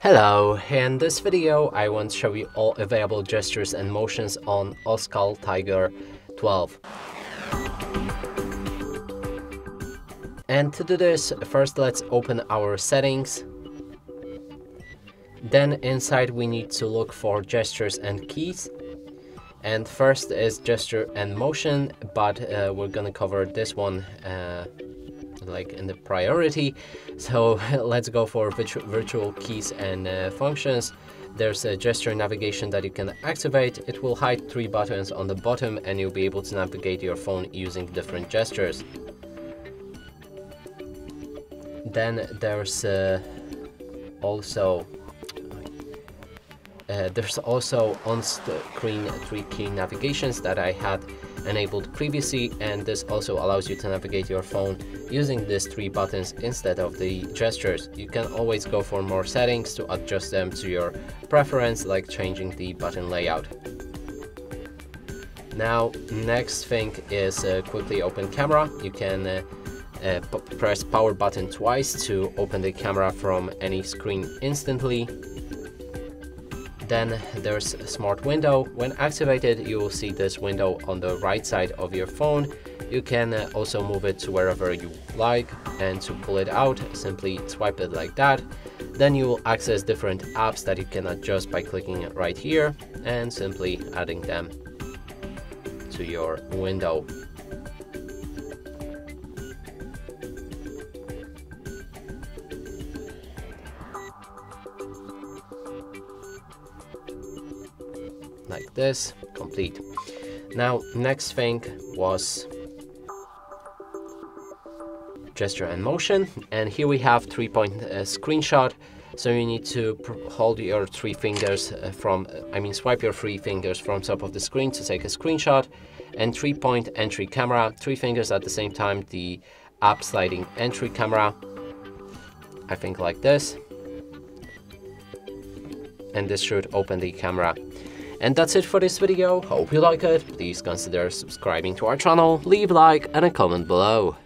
Hello, in this video I want to show you all available gestures and motions on OSCAL Tiger 12. And to do this, first let's open our settings. Then inside we need to look for gestures and keys. And first is gesture and motion, but we're gonna cover this one like in the priority. So let's go for virtual keys and functions. There's a gesture navigation that you can activate. It will hide 3 buttons on the bottom and you'll be able to navigate your phone using different gestures. Then there's also on-screen 3-key navigations that I had enabled previously, and this also allows you to navigate your phone using these 3 buttons instead of the gestures. You can always go for more settings to adjust them to your preference, like changing the button layout. Now, next thing is quickly open camera. You can press power button twice to open the camera from any screen instantly. Then there's a smart window. When activated, you will see this window on the right side of your phone. You can also move it to wherever you like, and to pull it out, simply swipe it like that. Then you will access different apps that you can adjust by clicking it right here and simply adding them to your window. Like this, complete. Now, next thing was gesture and motion, and here we have 3-point screenshot. So you need to hold your 3 fingers swipe your 3 fingers from top of the screen to take a screenshot, and 3-point entry camera, 3 fingers at the same time, the app sliding entry camera, I think like this, and this should open the camera. And that's it for this video. Hope you like it. Please consider subscribing to our channel, leave a like and a comment below.